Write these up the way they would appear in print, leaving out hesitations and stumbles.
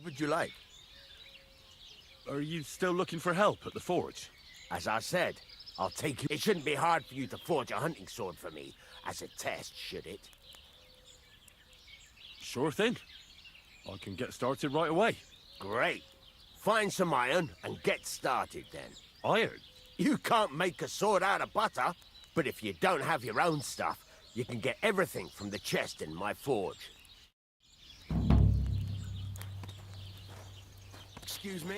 would you like? Are you still looking for help at the forge? As I said, I'll take you. It shouldn't be hard for you to forge a hunting sword for me as a test, should it? Sure thing. I can get started right away. Great. Find some iron and get started then. Iron? You can't make a sword out of butter, but if you don't have your own stuff, you can get everything from the chest in my forge. Excuse me?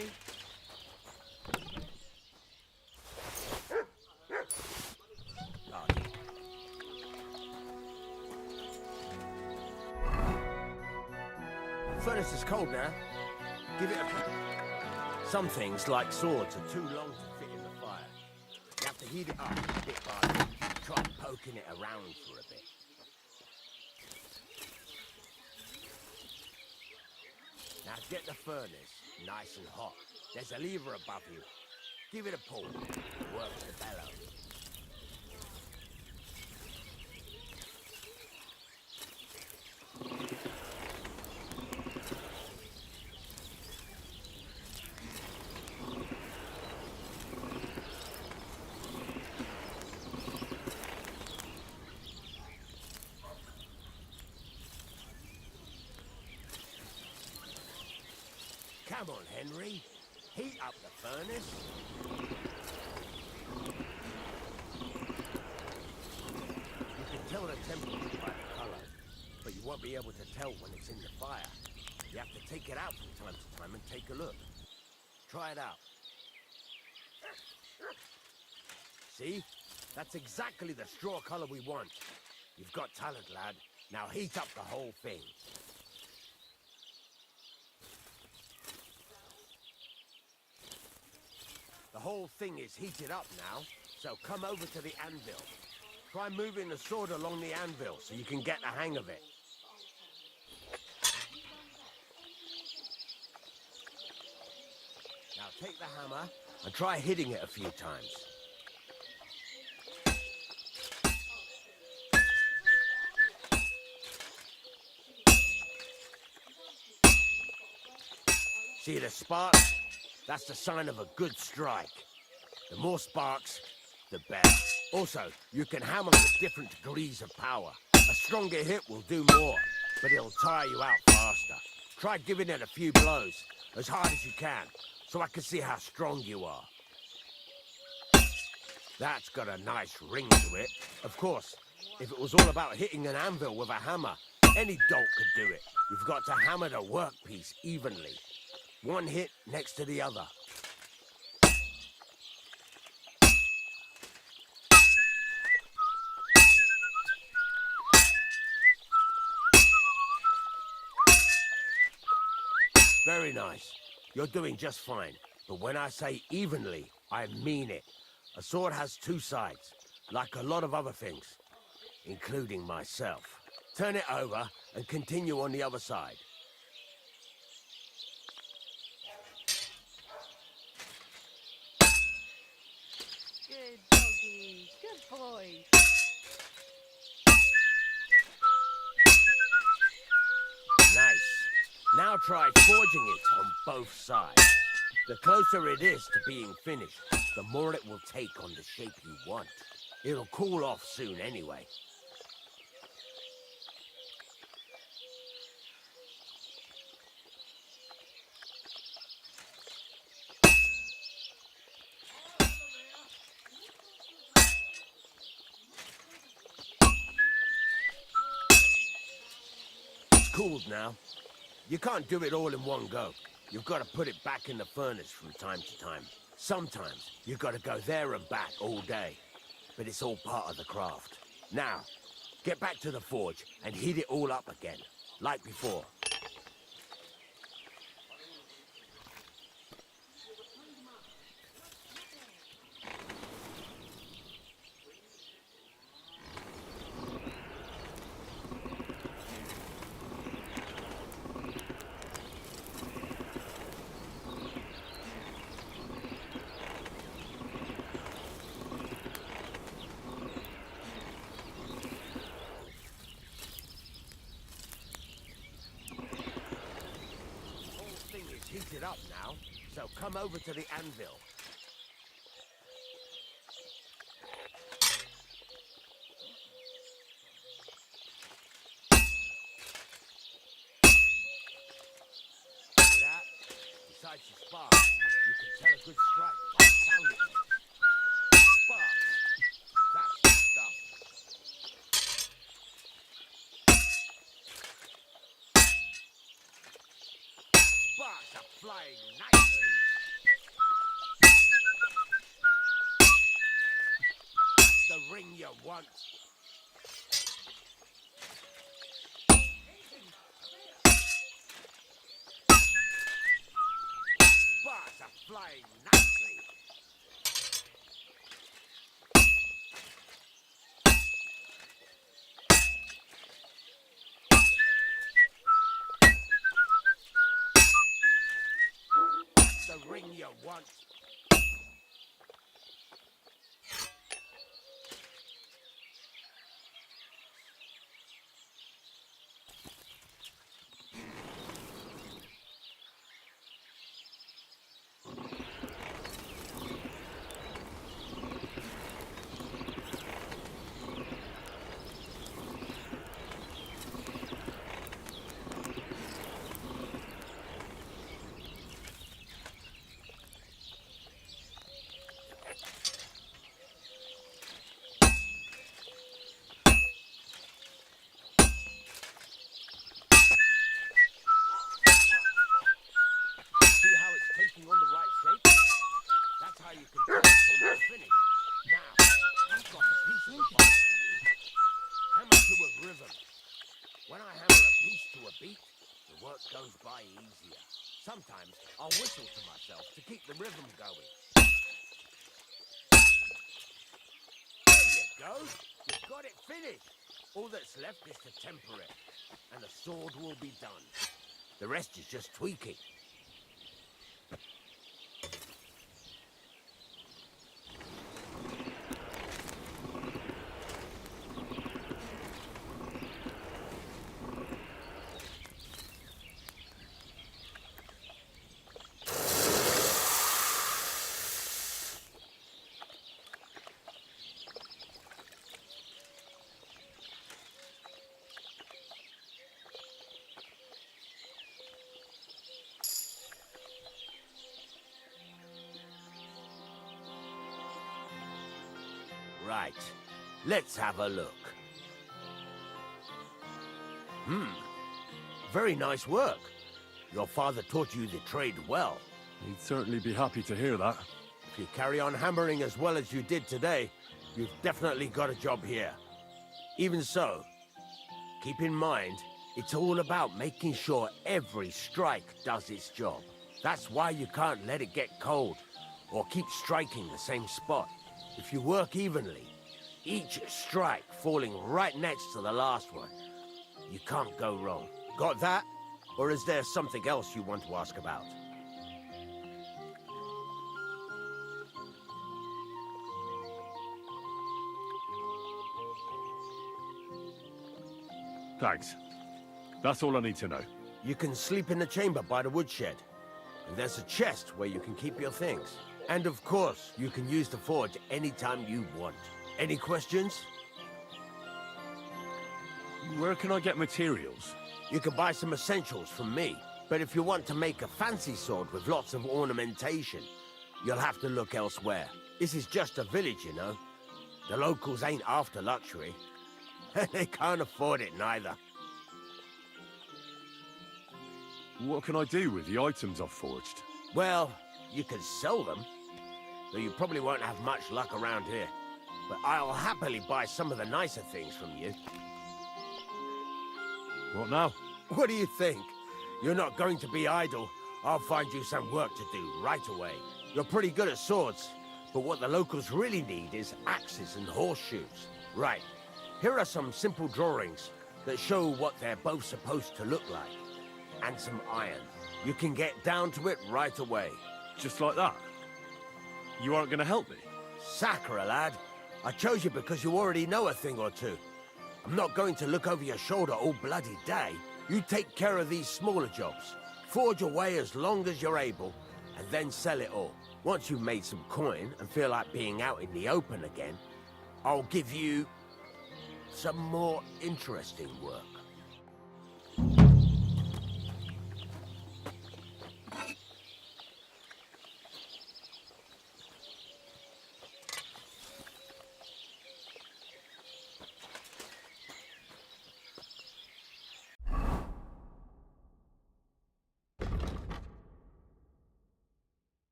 Oh, yeah. Furnace is cold now. Give it a... Some things, like swords, are too long to fit in the fire. You have to heat it up bit by bit. Try poking it around for a bit. Now get the furnace nice and hot. There's a lever above you. Give it a pull. Work the bellows. Come on, Henry. Heat up the furnace. You can tell the temperature by the color, but you won't be able to tell when it's in the fire. You have to take it out from time to time and take a look. Try it out. See? That's exactly the straw color we want. You've got talent, lad. Now heat up the whole thing. The whole thing is heated up now, so come over to the anvil. Try moving the sword along the anvil so you can get the hang of it. Now take the hammer and try hitting it a few times. See the sparks? That's the sign of a good strike. The more sparks, the better. Also, you can hammer with different degrees of power. A stronger hit will do more, but it'll tire you out faster. Try giving it a few blows, as hard as you can, so I can see how strong you are. That's got a nice ring to it. Of course, if it was all about hitting an anvil with a hammer, any dolt could do it. You've got to hammer the workpiece evenly. One hit next to the other. Very nice. You're doing just fine. But when I say evenly, I mean it. A sword has two sides, like a lot of other things, including myself. Turn it over and continue on the other side. Good doggy. Good boy. Nice. Now try forging it on both sides. The closer it is to being finished, the more it will take on the shape you want. It'll cool off soon anyway. Cooled now. You can't do it all in one go. You've got to put it back in the furnace from time to time. Sometimes you've got to go there and back all day. But it's all part of the craft. Now, get back to the forge and heat it all up again, like before. So come over to the anvil. See that? Besides your spark, you can tell a good strike by the sound it makes. Spark. That's the stuff. Sparks are flying nicely. The ring you want. Sparks are flying nicely. The ring you want. See how it's taking on the right shape? That's how you can tell it's almost finished. Now, I've got a piece of advice for you. Hammer to a rhythm. When I hammer a piece to a beat, the work goes by easier. Sometimes I'll whistle to myself to keep the rhythm going. There you go. You've got it finished. All that's left is to temper it, and the sword will be done. The rest is just tweaking. Right, let's have a look. Very nice work. Your father taught you the trade well. He'd certainly be happy to hear that. If you carry on hammering as well as you did today, you've definitely got a job here. Even so, keep in mind, it's all about making sure every strike does its job. That's why you can't let it get cold, or keep striking the same spot. If you work evenly, each strike falling right next to the last one, you can't go wrong. Got that? Or is there something else you want to ask about? Thanks. That's all I need to know. You can sleep in the chamber by the woodshed. And there's a chest where you can keep your things. And of course, you can use the forge anytime you want. Any questions? Where can I get materials? You can buy some essentials from me. But if you want to make a fancy sword with lots of ornamentation, you'll have to look elsewhere. This is just a village, you know. The locals ain't after luxury. They can't afford it neither. What can I do with the items I've forged? Well, you can sell them, though you probably won't have much luck around here. But I'll happily buy some of the nicer things from you. What now? What do you think? You're not going to be idle. I'll find you some work to do right away. You're pretty good at swords, but what the locals really need is axes and horseshoes. Right, here are some simple drawings that show what they're both supposed to look like. And some iron. You can get down to it right away. Just like that? You aren't going to help me? Sacre, lad. I chose you because you already know a thing or two. I'm not going to look over your shoulder all bloody day. You take care of these smaller jobs. Forge away as long as you're able, and then sell it all. Once you've made some coin and feel like being out in the open again, I'll give you some more interesting work.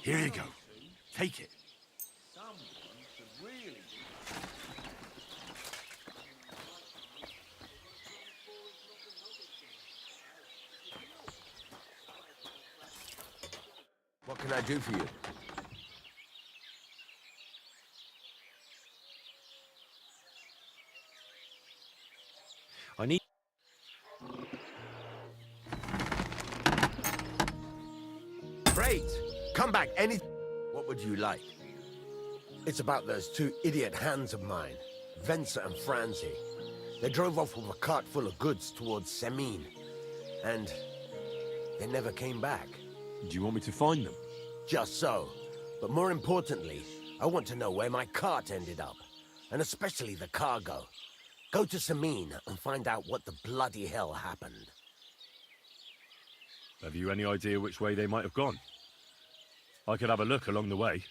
Here you go. Take it. What can I do for you? I need... Great! Come back any... What would you like? It's about those two idiot hands of mine, Venser and Franzi. They drove off with a cart full of goods towards Semin, and they never came back. Do you want me to find them? Just so. But more importantly, I want to know where my cart ended up, and especially the cargo. Go to Semin and find out what the bloody hell happened. Have you any idea which way they might have gone? I could have a look along the way.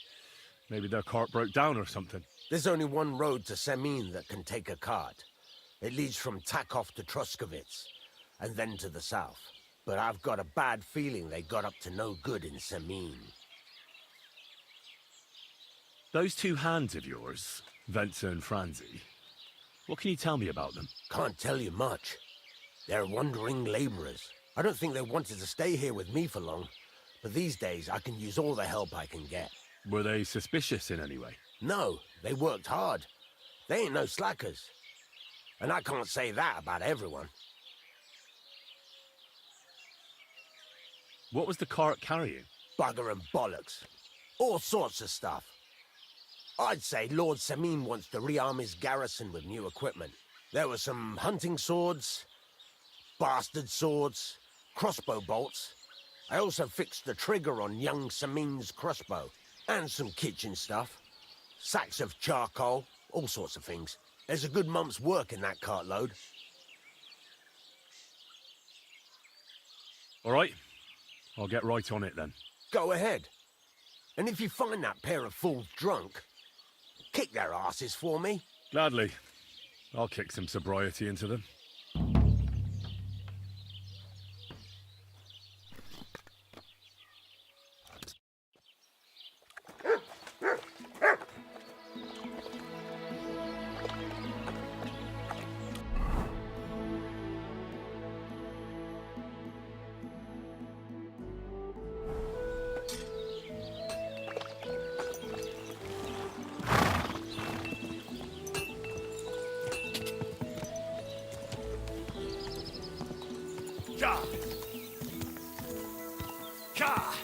Maybe their cart broke down or something. There's only one road to Semin that can take a cart. It leads from Takov to Troskovitz, and then to the south. But I've got a bad feeling they got up to no good in Semin. Those two hands of yours, Venser and Franzi, what can you tell me about them? Can't tell you much. They're wandering laborers. I don't think they wanted to stay here with me for long, but these days I can use all the help I can get. Were they suspicious in any way? No, they worked hard. They ain't no slackers. And I can't say that about everyone. What was the cart carrying? Bugger and bollocks. All sorts of stuff. I'd say Lord Semin wants to rearm his garrison with new equipment. There were some hunting swords, bastard swords, crossbow bolts. I also fixed the trigger on young Semin's crossbow. And some kitchen stuff. Sacks of charcoal, all sorts of things. There's a good month's work in that cartload. All right. I'll get right on it then. Go ahead. And if you find that pair of fools drunk, kick their asses for me. Gladly. I'll kick some sobriety into them. Cha! Cha!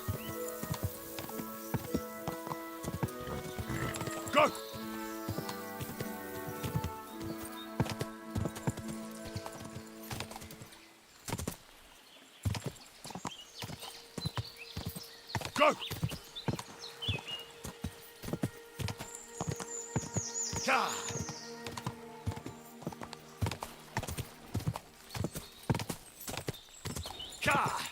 Go! Go! Cha! Cha!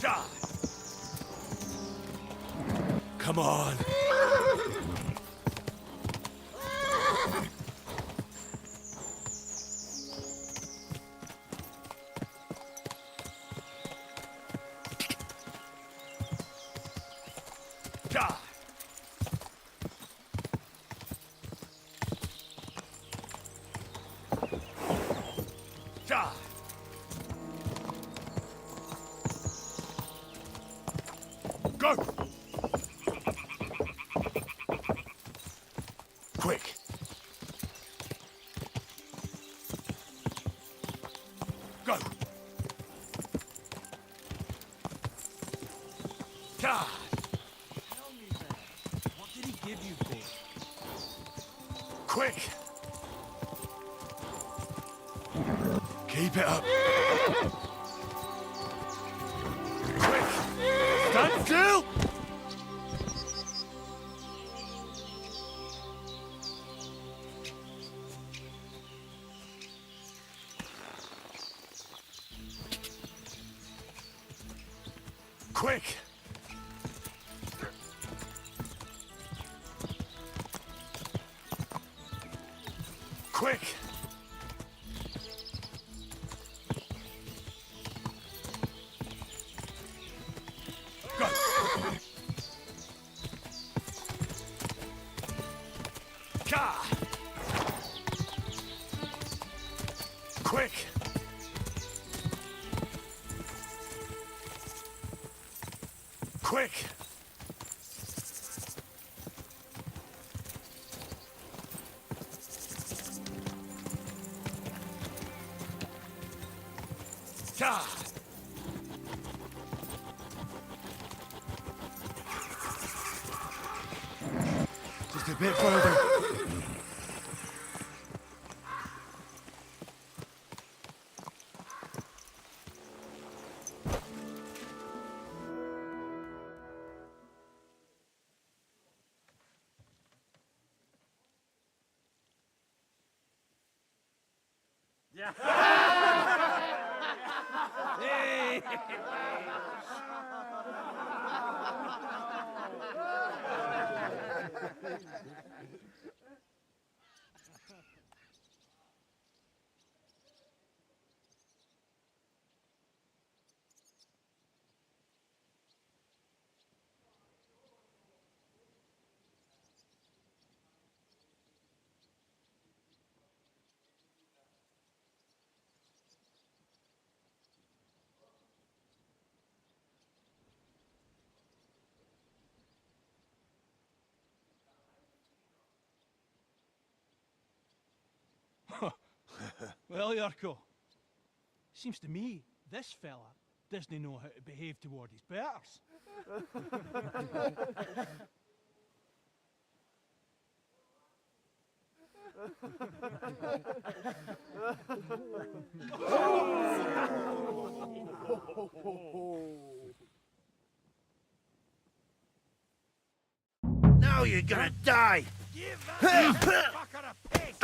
Cha! Come on! Cha! Cha! Go! Quick! Go! God! Tell me then, what did he give you for it? Quick! Keep it up! Quick! Stand still! Quick! Quick! Go! Ka! Quick! Quick! Ka! Just a bit further. Well, Yarko, seems to me this fella doesn't know how to behave toward his betters. Now you're gonna die! Give that fucker a piss!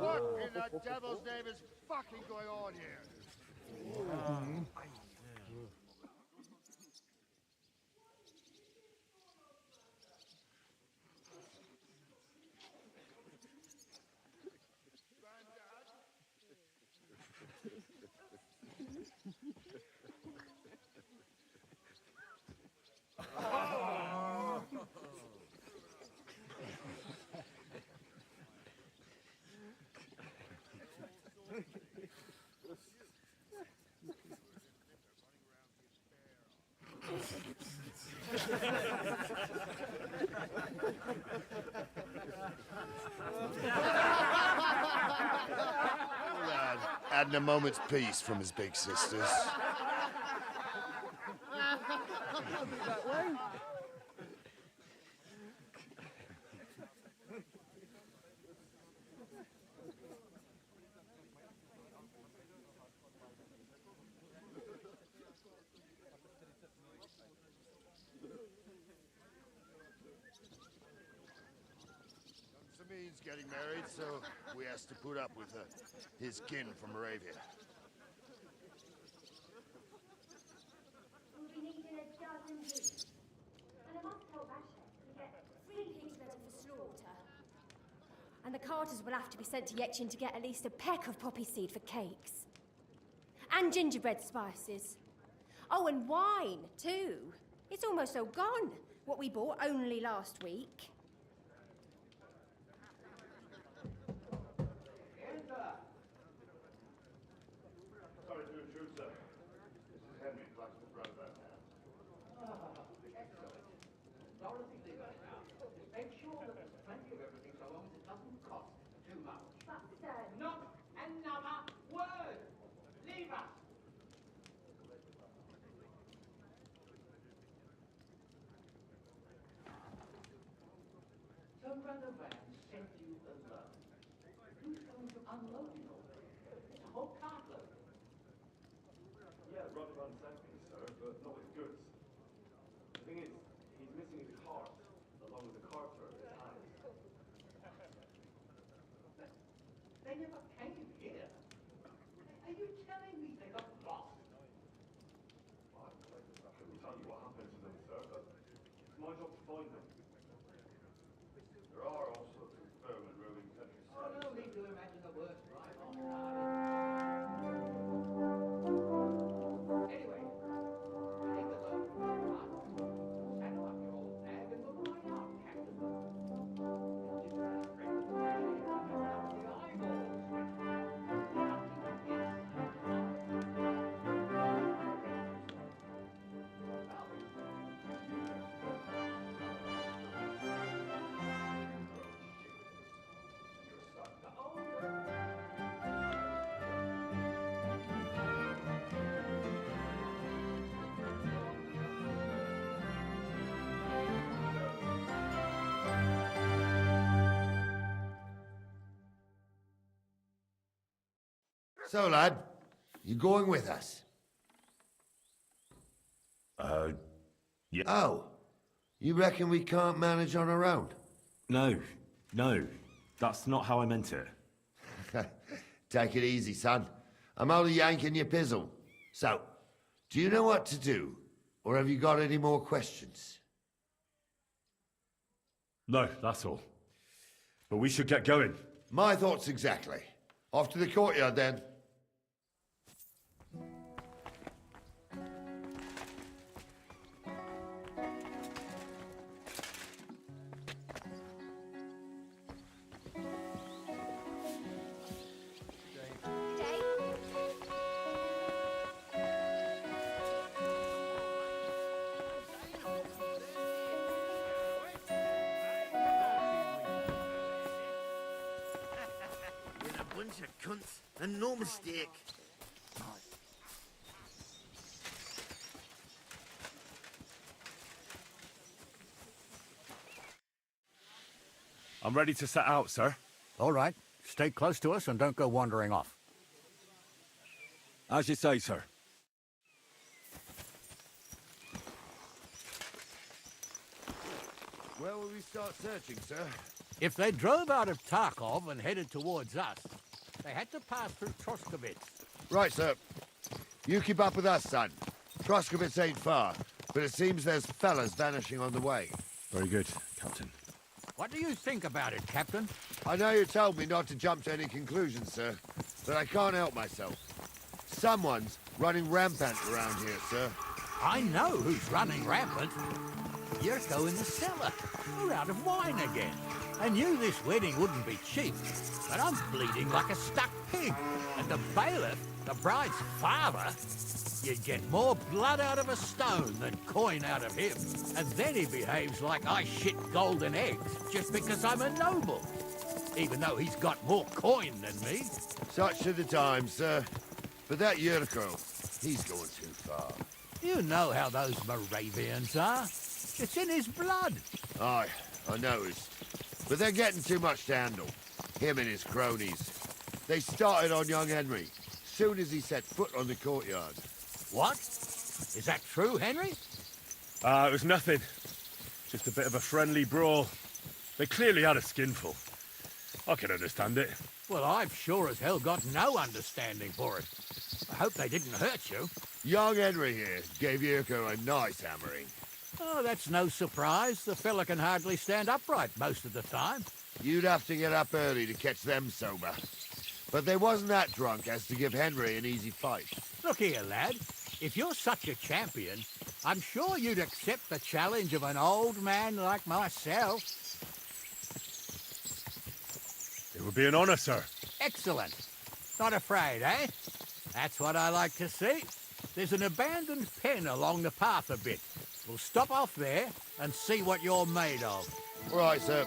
What in the devil's name is fucking going on here? Lad, adding a moment's peace from his big sisters. Samin's getting married, so we has to put up with his kin from Moravia. We'll be needing a dozen pigs. And I must tell Basher to get 3 pigs ready for slaughter. And the carters will have to be sent to Yetchin to get at least a peck of poppy seed for cakes. And gingerbread spices. Oh, and wine, too. It's almost all gone. What we bought only last week. Sorry to intrude, sir. This is Henry, Blacksmith brother. Excellent. Dorothy Lever now. Just make sure that there's plenty of everything so long as it doesn't cost too much. But, sir... Not another word! Leave us! So Brother Van sent you alone. Who's going to unload it all? It's a whole cartload. Yeah, Run sent me, sir, but not with goods. The thing is, he's missing his cart, along with the cart for his hands. They never came here. Are you telling me they got lost? I couldn't tell you what happened to them, sir, but it's my job to find them. There are all sorts of firm and roving countryside. Oh, no need to imagine the worst, right? Oh, no. Anyway, take the load from your cart, saddle up your old nag, and we'll ride out, Captain. You'll just have to straighten the machine and open up the eyeballs. So, lad, you going with us? Yeah. Oh, you reckon we can't manage on our own? No, that's not how I meant it. Take it easy, son. I'm only yanking your pizzle. So, do you know what to do? Or have you got any more questions? No, that's all. But we should get going. My thoughts exactly. Off to the courtyard, then. You're a bunch of cunts, and no mistake. I'm ready to set out, sir. All right. Stay close to us and don't go wandering off. As you say, sir. Where will we start searching, sir? If they drove out of Tarkov and headed towards us, they had to pass through Troskovitz. Right, sir. You keep up with us, son. Troskovitz ain't far, but it seems there's fellas vanishing on the way. Very good, Captain. What do you think about it, Captain? I know you told me not to jump to any conclusions, sir, but I can't help myself. Someone's running rampant around here, sir. I know who's running rampant. Yurko in the cellar. We're out of wine again. I knew this wedding wouldn't be cheap, but I'm bleeding like a stuck pig. And the bailiff, the bride's father, you'd get more blood out of a stone than coin out of him. And then he behaves like I shit golden eggs just because I'm a noble. Even though he's got more coin than me. Such are the times, sir. But that Yurko, he's going too far. You know how those Moravians are. It's in his blood. Aye, I noticed. But they're getting too much to handle. Him and his cronies. They started on young Henry, soon as he set foot on the courtyard. What? Is that true, Henry? It was nothing. Just a bit of a friendly brawl. They clearly had a skinful. I can understand it. Well, I've sure as hell got no understanding for it. I hope they didn't hurt you. Young Henry here gave Yurko a nice hammering. Oh, that's no surprise. The fella can hardly stand upright most of the time. You'd have to get up early to catch them sober. But they wasn't that drunk as to give Henry an easy fight. Look here, lad. If you're such a champion, I'm sure you'd accept the challenge of an old man like myself. It would be an honor, sir. Excellent. Not afraid, eh? That's what I like to see. There's an abandoned pen along the path a bit. We'll stop off there and see what you're made of. All right, sir.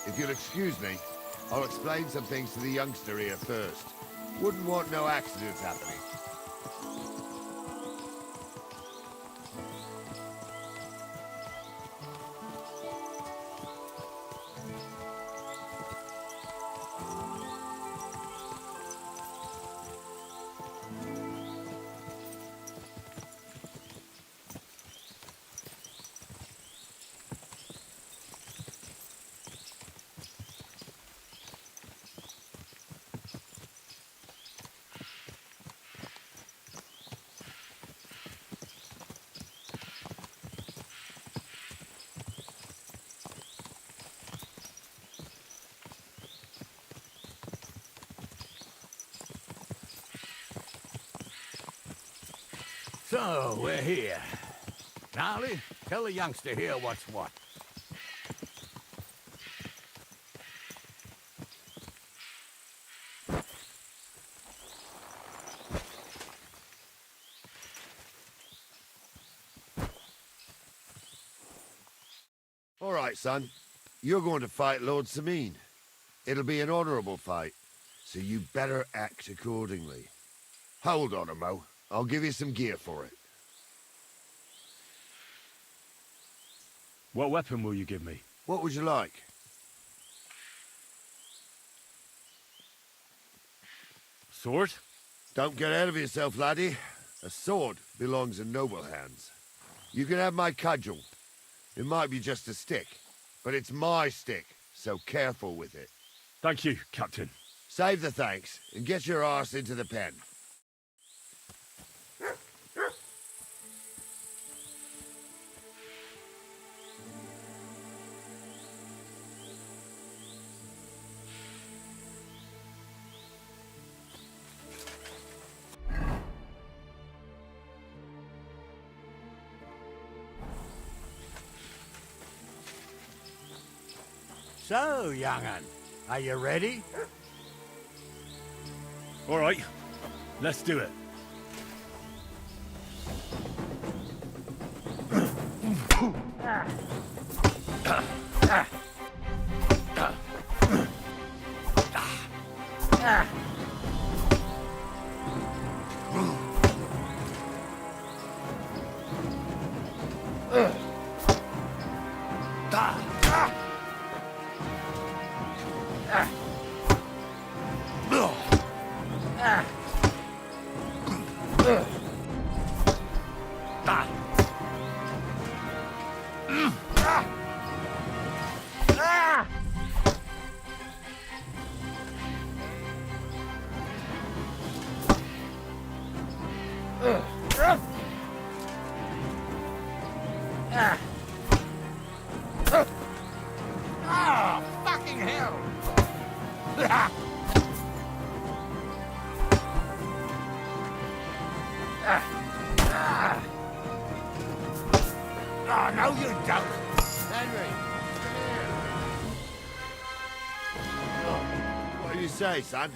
If you'll excuse me, I'll explain some things to the youngster here first. Wouldn't want no accidents happening. So, we're here. Gnarly, tell the youngster here what's what. All right, son. You're going to fight Lord Sameen. It'll be an honorable fight, so you better act accordingly. Hold on a mo. I'll give you some gear for it. What weapon will you give me? What would you like? Sword? Don't get ahead of yourself, laddie. A sword belongs in noble hands. You can have my cudgel. It might be just a stick, but it's my stick, so careful with it. Thank you, Captain. Save the thanks, and get your arse into the pen. So, young'un, are you ready? All right, let's do it. Oh, fucking hell! Oh, no, you don't. Henry! Oh, what do you say, son?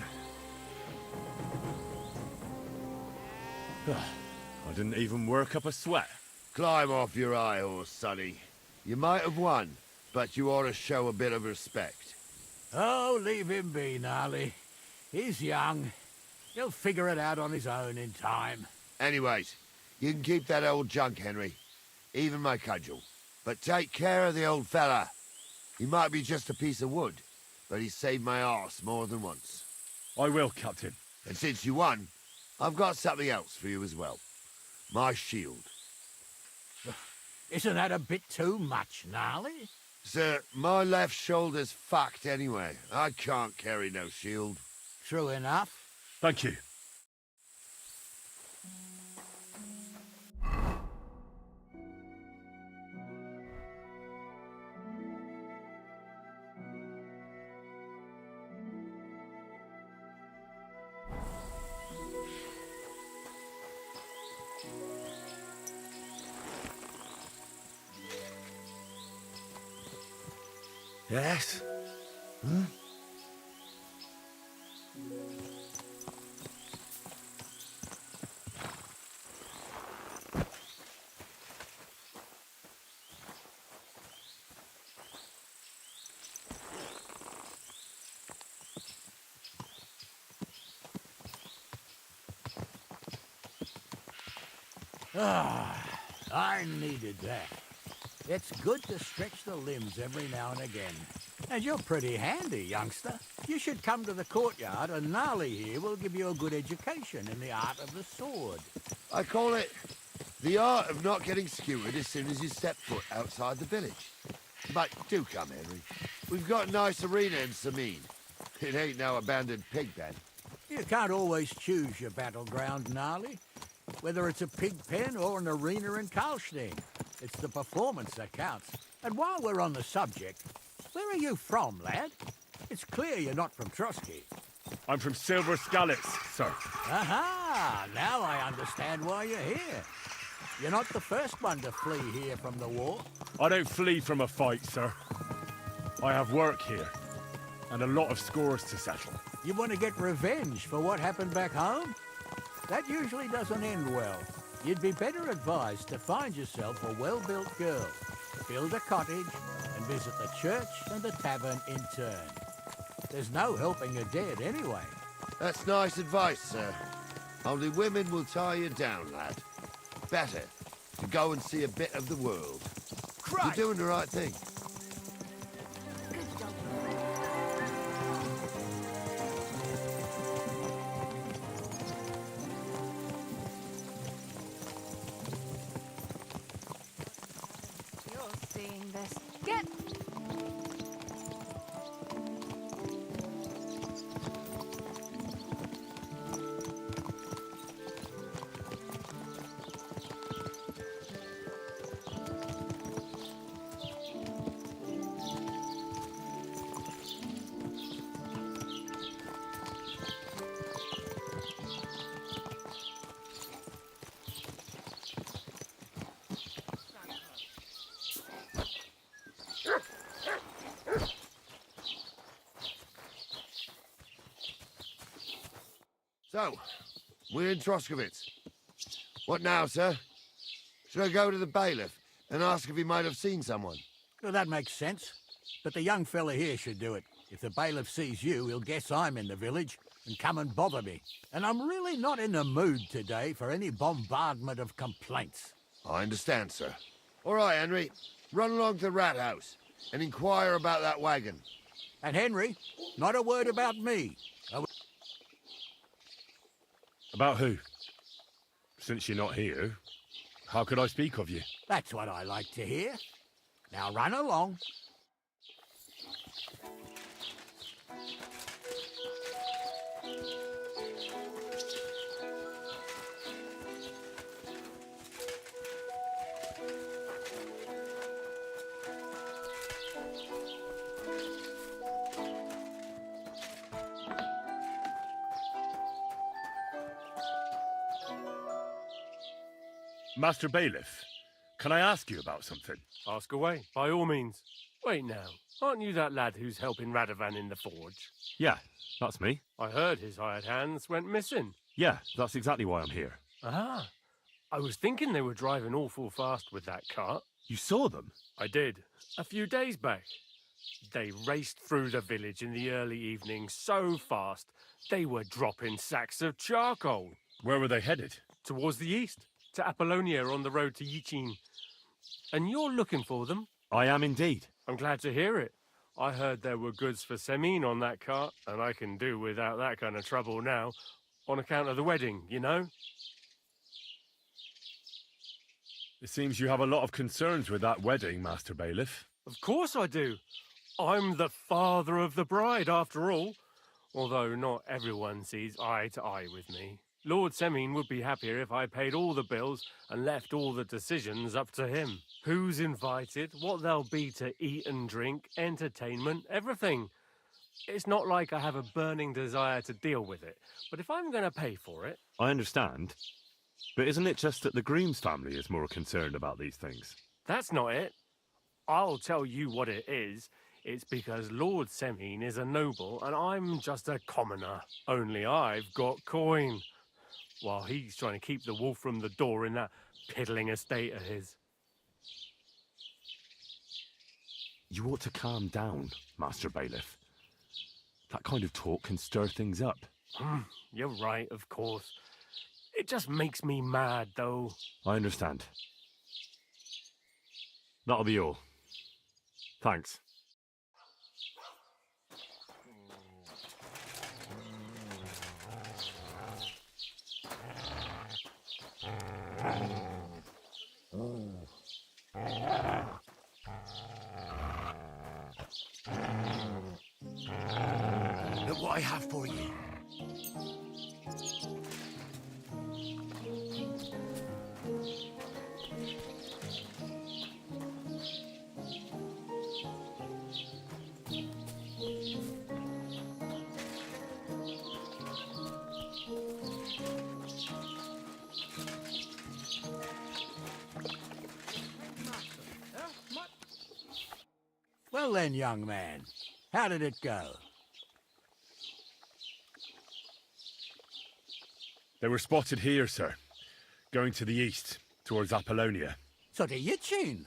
I didn't even work up a sweat. Climb off your high horse, sonny. You might have won, but you ought to show a bit of respect. Oh, leave him be, Gnarly. He's young. He'll figure it out on his own in time. Anyways, you can keep that old junk, Henry. Even my cudgel. But take care of the old fella. He might be just a piece of wood, but he saved my arse more than once. I will, Captain. And since you won, I've got something else for you as well. My shield. Isn't that a bit too much, Gnarly? Sir, my left shoulder's fucked anyway. I can't carry no shield. True enough. Thank you. Yes? I needed that. It's good to stretch the limbs every now and again. And you're pretty handy, youngster. You should come to the courtyard and Gnarly here will give you a good education in the art of the sword. I call it the art of not getting skewered as soon as you step foot outside the village. But do come, Henry. We've got a nice arena in Sameen. It ain't no abandoned pig pen. You can't always choose your battleground, Gnarly. Whether it's a pig pen or an arena in Karlstein. It's the performance that counts. And while we're on the subject, where are you from, lad? It's clear you're not from Trotsky. I'm from Silver Skalitz, sir. Aha! Now I understand why you're here. You're not the first one to flee here from the war. I don't flee from a fight, sir. I have work here, and a lot of scores to settle. You want to get revenge for what happened back home? That usually doesn't end well. You'd be better advised to find yourself a well-built girl, build a cottage, and visit the church and the tavern in turn. There's no helping a dead anyway. That's nice advice, sir. Only women will tie you down, lad. Better to go and see a bit of the world. Christ! You're doing the right thing. Good dog. You're seeing this. Get! So, we're in Troskowitz. What now, sir? Should I go to the bailiff and ask if he might have seen someone? Well, that makes sense. But the young fella here should do it. If the bailiff sees you, he'll guess I'm in the village and come and bother me. And I'm really not in the mood today for any bombardment of complaints. I understand, sir. All right, Henry. Run along to the rat house and inquire about that wagon. And Henry, not a word about me. About who? Since you're not here, how could I speak of you? That's what I like to hear. Now run along. Master Bailiff, can I ask you about something? Ask away, by all means. Wait now, aren't you that lad who's helping Radovan in the forge? Yeah, that's me. I heard his hired hands went missing. Yeah, that's exactly why I'm here. Ah, I was thinking they were driving awful fast with that cart. You saw them? I did, a few days back. They raced through the village in the early evening so fast, they were dropping sacks of charcoal. Where were they headed? Towards the east, to Apollonia on the road to Yichin. And you're looking for them? I am indeed. I'm glad to hear it. I heard there were goods for Semine on that cart, and I can do without that kind of trouble now, on account of the wedding, you know? It seems you have a lot of concerns with that wedding, Master Bailiff. Of course I do. I'm the father of the bride, after all. Although not everyone sees eye to eye with me. Lord Semine would be happier if I paid all the bills and left all the decisions up to him. Who's invited, what there'll be to eat and drink, entertainment, everything. It's not like I have a burning desire to deal with it, but if I'm going to pay for it... I understand. But isn't it just that the groom's family is more concerned about these things? That's not it. I'll tell you what it is. it's because Lord Semine is a noble and I'm just a commoner. Only I've got coin, while he's trying to keep the wolf from the door in that piddling estate of his. You ought to calm down, Master Bailiff. That kind of talk can stir things up. You're right, of course. It just makes me mad, though. I understand. That'll be all. Thanks. Look what I have for you. Well then, young man, how did it go? They were spotted here, sir. Going to the east, towards Apollonia. So to Yitchin?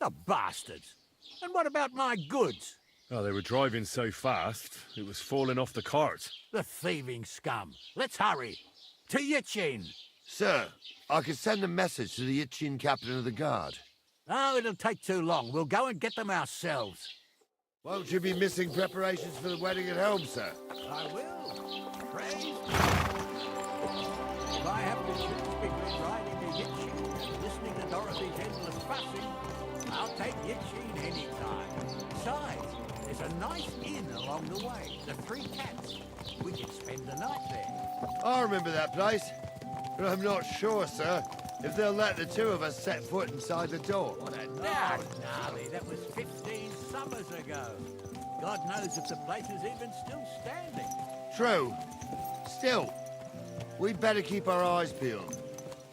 The bastards! And what about my goods? Oh, they were driving so fast, it was falling off the cart. The thieving scum. Let's hurry. To Yitchin! Sir, I can send a message to the Itchin captain of the guard. Oh, it'll take too long. We'll go and get them ourselves. Won't you be missing preparations for the wedding at home, sir? I will. Praise. If I have to choose between riding to Yitchin and listening to Dorothy's endless fussing, I'll take Yitchin any time. Besides, there's a nice inn along the way, the Three Cats. We could spend the night there. I remember that place, but I'm not sure, sir, if they'll let the two of us set foot inside the door. What a gnarly, that was 15 summers ago. God knows if the place is even still standing. True. Still, we'd better keep our eyes peeled.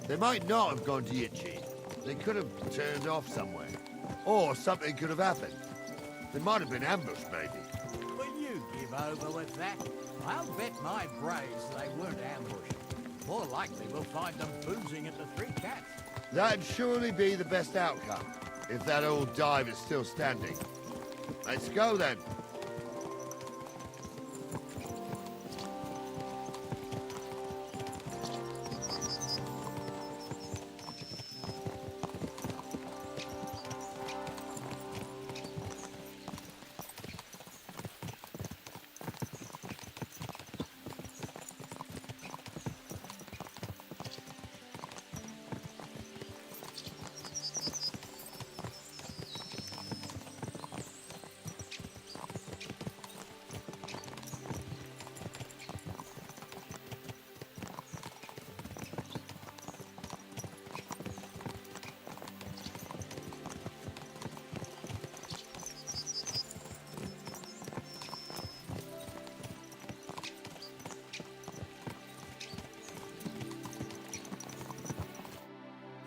They might not have gone to Yitchin. They could have turned off somewhere. Or something could have happened. They might have been ambushed, maybe. Will you give over with that? I'll bet my braves they weren't ambushed. More likely we'll find them boozing at the Three Cats. That'd surely be the best outcome, if that old dive is still standing. Let's go, then.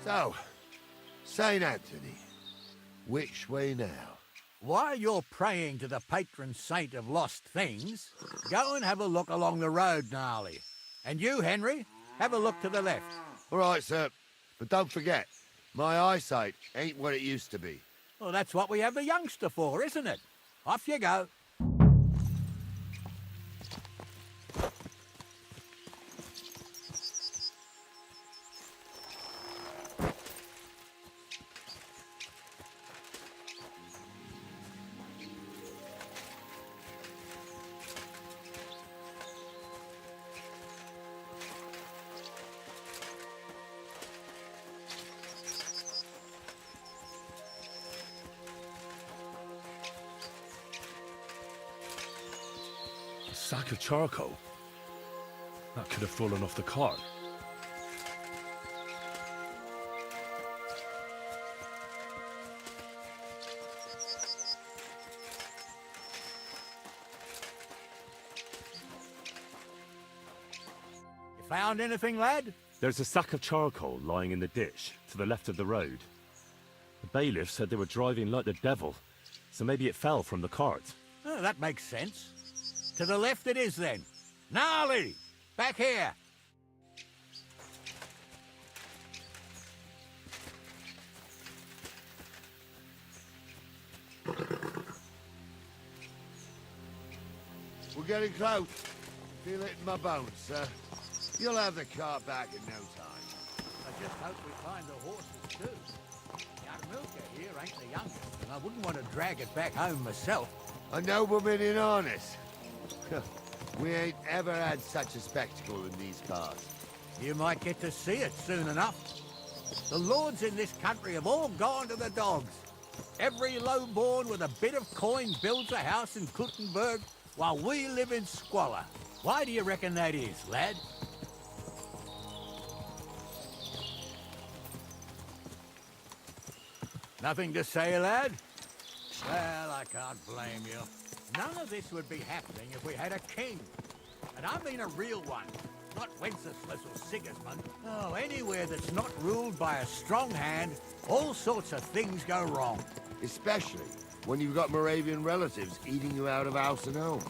So, St. Anthony, which way now? While you're praying to the patron saint of lost things, go and have a look along the road, Gnarly. And you, Henry, have a look to the left. All right, sir. But don't forget, my eyesight ain't what it used to be. Well, that's what we have the youngster for, isn't it? Off you go. Sack of charcoal? That could have fallen off the cart. You found anything, lad? There's a sack of charcoal lying in the ditch to the left of the road. The bailiff said they were driving like the devil, so maybe it fell from the cart. Oh, that makes sense. To the left it is then. Gnarly! Back here! We're getting close. Feel it in my bones, sir. You'll have the cart back in no time. I just hope we find the horses too. Young Milker here ain't the youngest, and I wouldn't want to drag it back home myself. A nobleman in harness. We ain't ever had such a spectacle in these parts. You might get to see it soon enough. The lords in this country have all gone to the dogs. Every lowborn with a bit of coin builds a house in Kuttenberg, while we live in squalor. Why do you reckon that is, lad? Nothing to say, lad? Well, I can't blame you. None of this would be happening if we had a king. And I mean a real one, not Wenceslas or Sigismund. Oh, anywhere that's not ruled by a strong hand, all sorts of things go wrong. Especially when you've got Moravian relatives eating you out of house and home.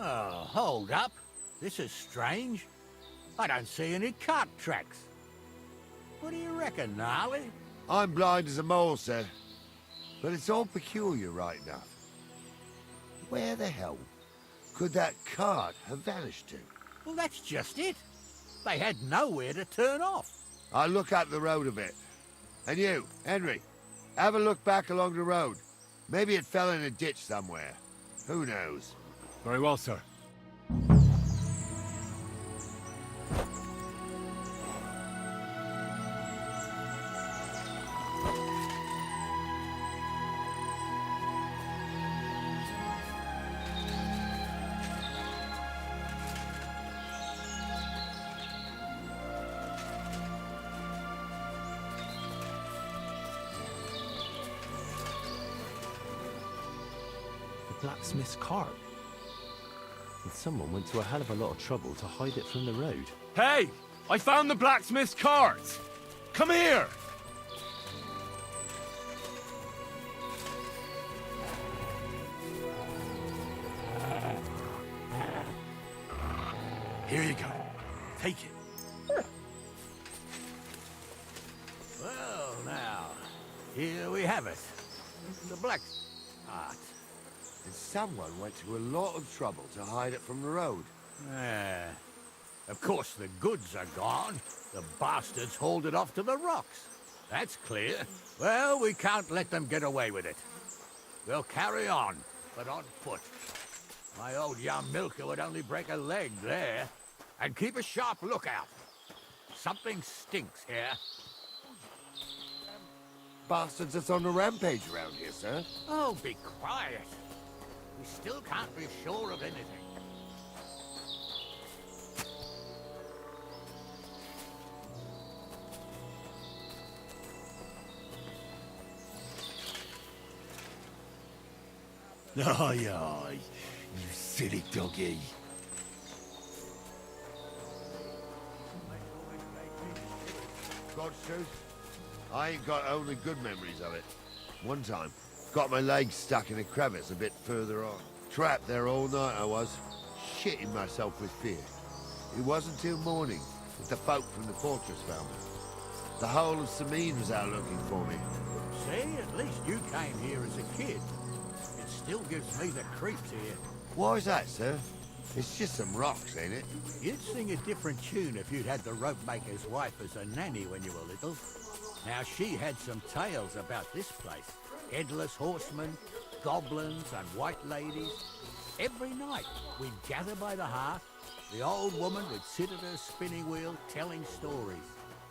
Oh, hold up. This is strange. I don't see any cart tracks. What do you reckon, Gnarly? I'm blind as a mole, sir. But it's all peculiar right enough. Where the hell could that cart have vanished to? Well, that's just it. They had nowhere to turn off. I'll look up the road a bit. And you, Henry, have a look back along the road. Maybe it fell in a ditch somewhere. Who knows? Very well, sir. The blacksmith's cart. And someone went to a hell of a lot of trouble to hide it from the road. Hey! I found the blacksmith's cart! Come here! Here you go. Take it. Well, now, here we have it. The black cart. And someone went to a lot of trouble to hide it from the road. Of course, the goods are gone. The bastards hauled it off to the rocks. That's clear. Well, we can't let them get away with it. We'll carry on, but on foot. My old young milker would only break a leg there. And keep a sharp lookout. Something stinks here. Bastards that's on the rampage around here, sir. Oh, be quiet. We still can't be sure of anything. Aye, aye, you silly doggy. God's truth, I ain't got only good memories of it. One time, got my leg stuck in a crevice a bit further on. Trapped there all night I was, shitting myself with fear. It wasn't till morning that the folk from the fortress found me. The whole of Sameen was out looking for me. See, at least you came here as a kid. It still gives me the creeps here. Why is that, sir? It's just some rocks, ain't it? You'd sing a different tune if you'd had the rope maker's wife as a nanny when you were little. Now, she had some tales about this place. Headless horsemen, goblins and white ladies. Every night, we'd gather by the hearth. The old woman would sit at her spinning wheel telling stories.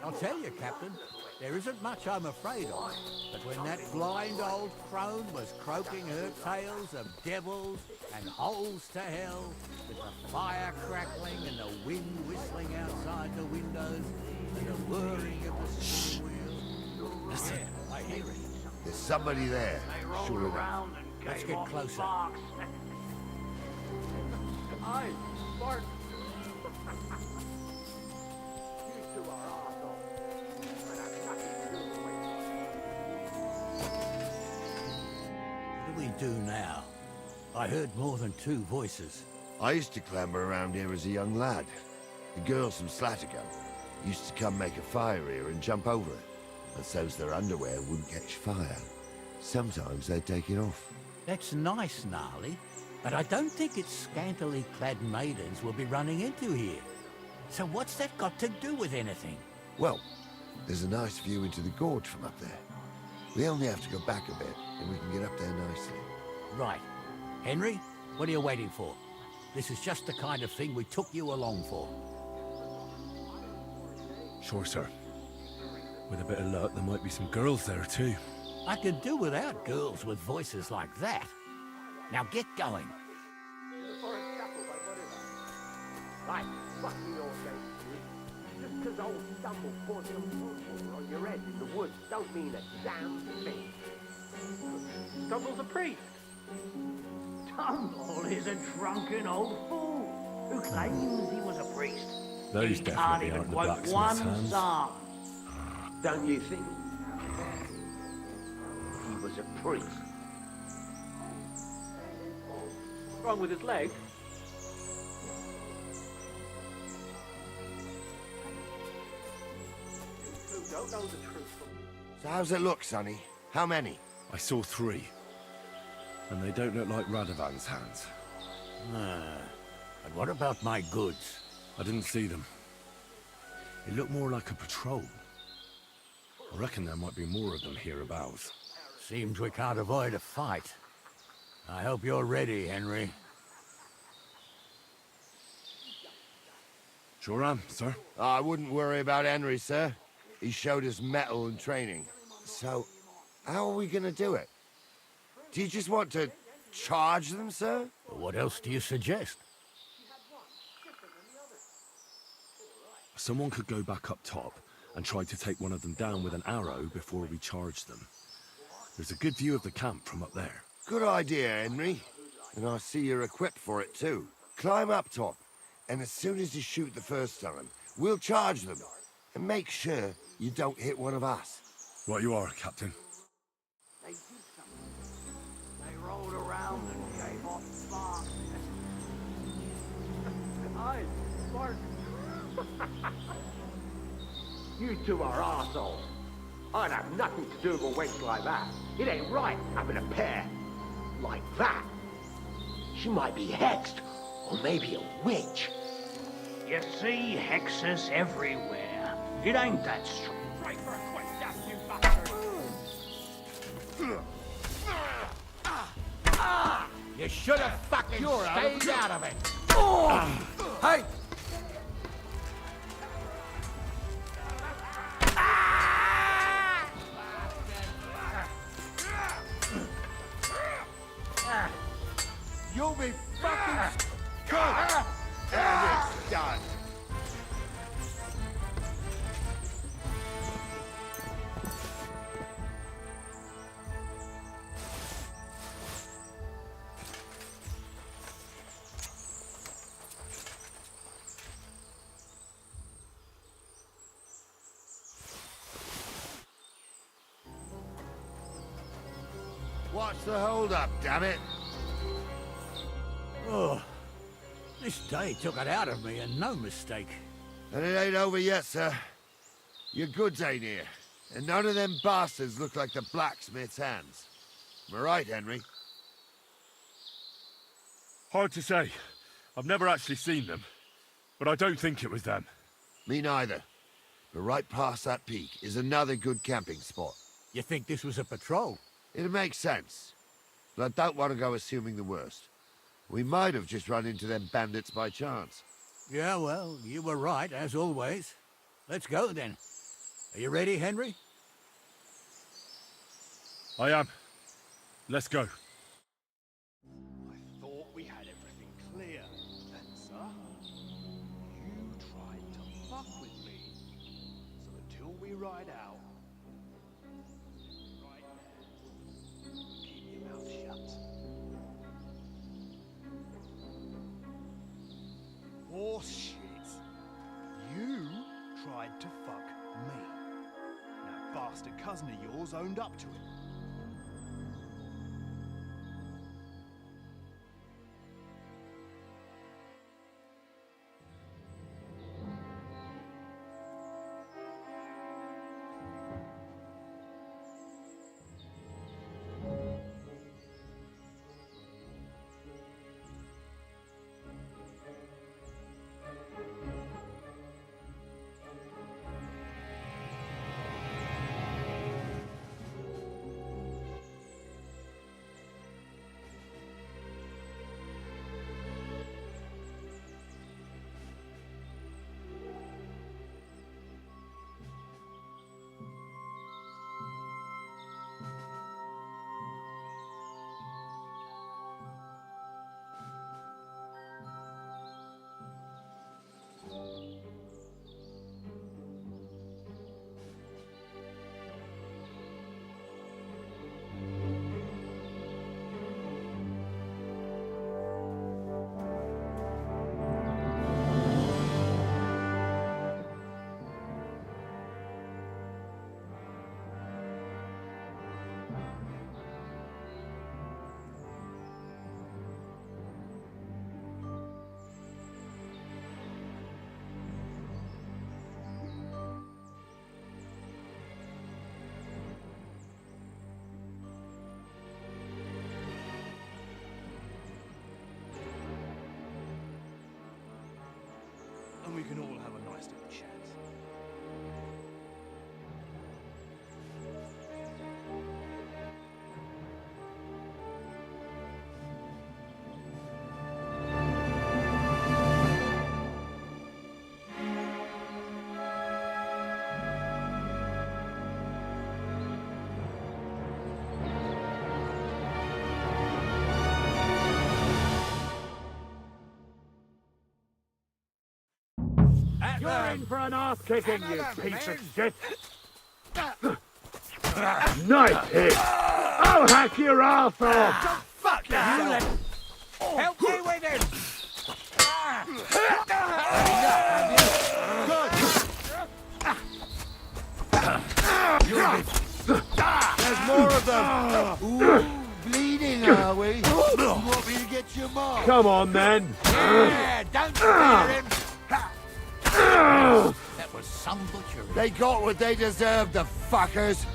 I'll tell you, Captain, there isn't much I'm afraid of. But when that blind old crone was croaking her tales of devils and holes to hell, with the fire crackling and the wind whistling outside the windows, and the whirring of the steering wheel... Listen. Yeah, I hear it. There's somebody there, sure enough. Let's get closer. Aye, Bart. You two are awesome. But I've nothing to do with What do we do now? I heard more than two voices. I used to clamber around here as a young lad. The girls from Slattergo used to come make a fire here and jump over it. And so's their underwear wouldn't catch fire. Sometimes they'd take it off. That's nice, Gnarly, but I don't think it's scantily clad maidens we'll be running into here. So what's that got to do with anything? Well, there's a nice view into the gorge from up there. We only have to go back a bit, and we can get up there nicely. Right. Henry, what are you waiting for? This is just the kind of thing we took you along for. Sure, sir. With a bit of luck, there might be some girls there, too. I could do without girls with voices like that. Now get going. Right, fuck me all day. Just 'cause old Stumble bought some football on your head in the woods don't mean a damn thing. Stumble's a priest. Tumble is a drunken old fool who claims he was a priest. Those He can't definitely even aren't the quote blacksmith's one hands. psalm. Don't you think? He was a priest. What's wrong with his leg? You two don't know the truth from... So how's it look, Sonny? How many? I saw 3. And they don't look like Radovan's hands. And what about my goods? I didn't see them. It looked more like a patrol. I reckon there might be more of them hereabouts. Seems we can't avoid a fight. I hope you're ready, Henry. Sure am, sir. I wouldn't worry about Henry, sir. He showed us mettle and training. So, how are we gonna do it? Do you just want to charge them, sir? What else do you suggest? Someone could go back up top and try to take one of them down with an arrow before we charge them. There's a good view of the camp from up there. Good idea, Henry. And I see you're equipped for it, too. Climb up top, and as soon as you shoot the first time, we'll charge them. And make sure you don't hit one of us. Right you are, Captain. They did something. They rolled around and gave off sparks. Aye, Bart. You two are arseholes. I'd have nothing to do with a wench like that. It ain't right having a pair like that. She might be hexed, or maybe a witch. You see hexes everywhere. It ain't that strong. Right for a quick death, you bastard! You should have fucking stayed out of it. Hey! You'll be fucking good! And it's done. What's the hold-up, damn it? Oh, this day took it out of me, and no mistake. And it ain't over yet, sir. Your goods ain't here. And none of them bastards look like the blacksmith's hands. Am I right, Henry? Hard to say. I've never actually seen them. But I don't think it was them. Me neither. But right past that peak is another good camping spot. You think this was a patrol? It makes sense. But I don't want to go assuming the worst. We might have just run into them bandits by chance. Yeah, well, you were right, as always. Let's go, then. Are you ready, Henry? I am. Let's go. I thought we had everything clear, Spencer. You tried to fuck with me. So until we ride out, right there, keep your mouth shut. Bullshit. You tried to fuck me. That bastard cousin of yours owned up to it. And we can all have a nice little chat. You're in for an ass kicking, you piece of shit! Nice hit! I'll hack your ass off! Fuck yourself! Help me with him! There's more of them! Ooh, bleeding, are we? You want me to get your mark? Come on, then! Yeah, don't scare him! That was some butchery. They got what they deserved, the fuckers!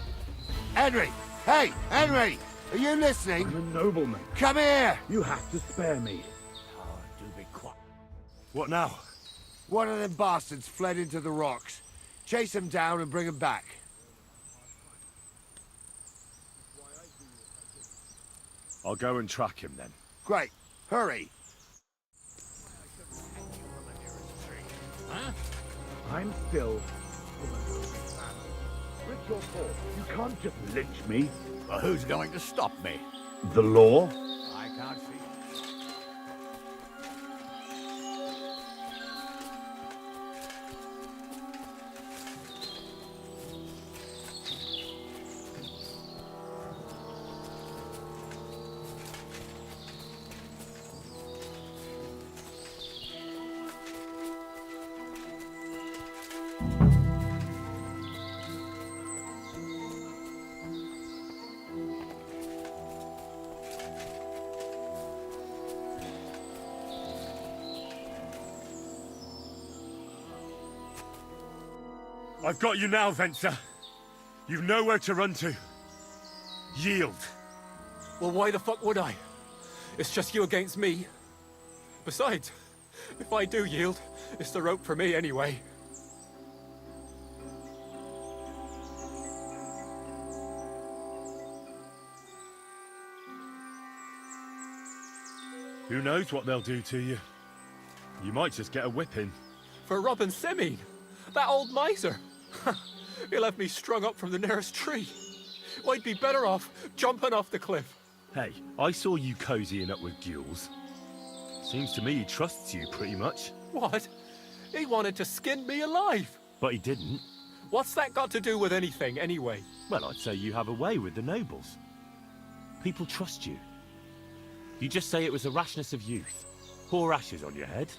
Henry! Hey, Henry! Are you listening? I'm a nobleman. Come here! You have to spare me. Oh, do be quiet. What now? One of them bastards fled into the rocks. Chase him down and bring him back. I'll go and track him then. Great. Hurry. Huh? I'm still rich or poor. You can't just lynch me. Well, who's going to stop me? The law? I can't see. I've got you now, Venser. You've nowhere to run to. Yield. Well, why the fuck would I? It's just you against me. Besides, if I do yield, it's the rope for me anyway. Who knows what they'll do to you? You might just get a whipping. For robbing Semine, that old miser. He'll have me strung up from the nearest tree. I'd be better off jumping off the cliff. Hey, I saw you cozying up with Gules. Seems to me he trusts you pretty much. What? He wanted to skin me alive. But he didn't. What's that got to do with anything, anyway? Well, I'd say you have a way with the nobles. People trust you. You just say it was the rashness of youth. Pour ashes on your head,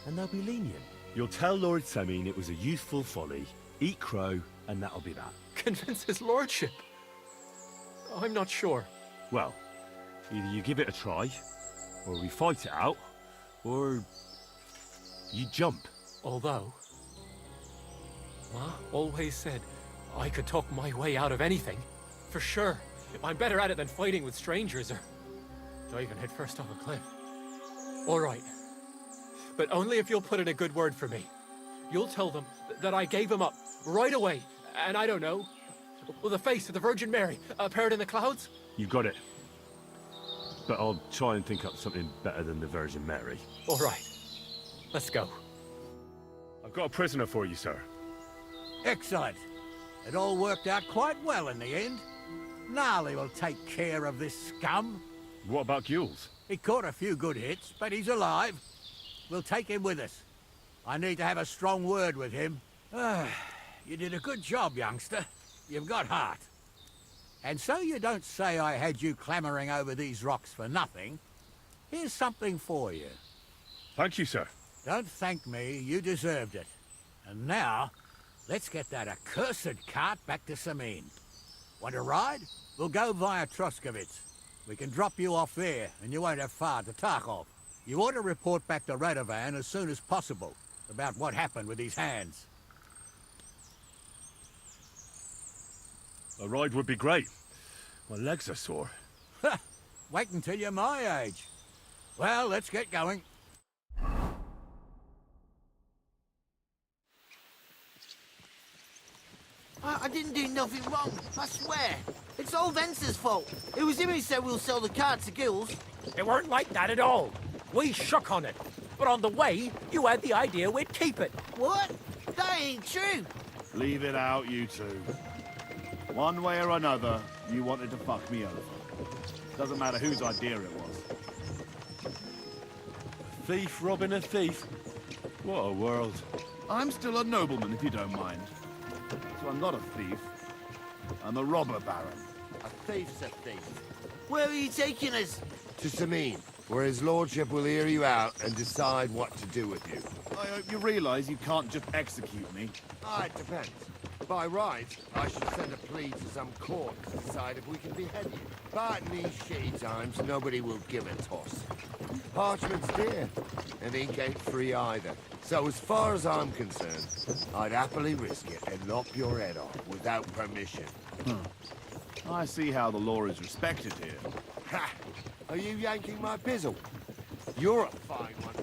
and they'll be lenient. You'll tell Lord Semine it was a youthful folly, eat crow, and that'll be that. Convince his lordship? I'm not sure. Well, either you give it a try, or we fight it out, or you jump. Although, Ma always said I could talk my way out of anything. For sure. I'm better at it than fighting with strangers or diving headfirst off a cliff. All right. But only if you'll put in a good word for me. You'll tell them that I gave him up right away. And I don't know, the face of the Virgin Mary appeared in the clouds? You got it. But I'll try and think up something better than the Virgin Mary. All right. Let's go. I've got a prisoner for you, sir. Excellent. It all worked out quite well in the end. Gnarly will take care of this scum. What about Gules? He caught a few good hits, but he's alive. We'll take him with us. I need to have a strong word with him. You did a good job, youngster. You've got heart. And so you don't say I had you clambering over these rocks for nothing. Here's something for you. Thank you, sir. Don't thank me, you deserved it. And now, let's get that accursed cart back to Semine. Want to ride? We'll go via Troskovitz. We can drop you off there, and you won't have far to Tarkov. You ought to report back to Radovan as soon as possible about what happened with these hands. A ride would be great. My legs are sore. Wait until you're my age. Well, let's get going. I didn't do nothing wrong, I swear. It's all Vence's fault. It was him who said we'll sell the cart to Gules. It weren't like that at all. We shook on it. But on the way, you had the idea we'd keep it. What? That ain't true. Leave it out, you two. One way or another, you wanted to fuck me over. Doesn't matter whose idea it was. A thief robbing a thief? What a world. I'm still a nobleman, if you don't mind. So I'm not a thief. I'm a robber baron. A thief's a thief. Where are you taking us? To Semine, where his lordship will hear you out and decide what to do with you. I hope you realize you can't just execute me. It depends. By right, I should send a plea to some court to decide if we can behead you. But in these shitty times, nobody will give a toss. Parchment's dear, and ink ain't free either. So as far as I'm concerned, I'd happily risk it and lop your head off without permission. I see how the law is respected here. Ha! Are you yanking my pizzle? You're a fine one.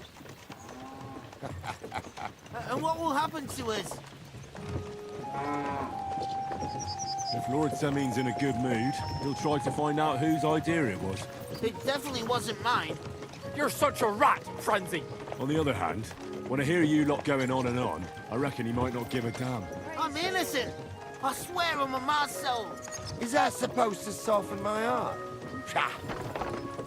And what will happen to us? If Lord Semine's in a good mood, he'll try to find out whose idea it was. It definitely wasn't mine. You're such a rat, Frenzy. On the other hand, when I hear you lot going on and on, I reckon he might not give a damn. I'm innocent. I swear on my ma's soul. Is that supposed to soften my heart? Ha!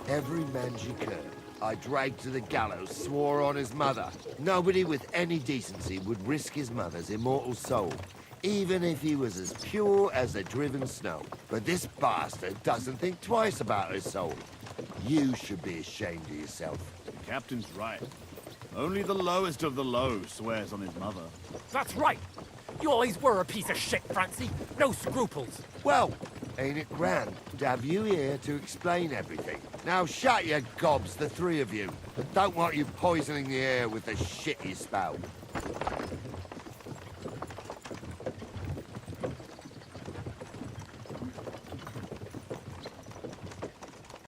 Every Manjikur I dragged to the gallows swore on his mother. Nobody with any decency would risk his mother's immortal soul, even if he was as pure as the driven snow. But this bastard doesn't think twice about his soul. You should be ashamed of yourself. The captain's right. Only the lowest of the low swears on his mother. That's right. You always were a piece of shit, Francie. No scruples. Well, ain't it grand to have you here to explain everything? Now shut your gobs, the three of you. I don't want you poisoning the air with the shit you spout.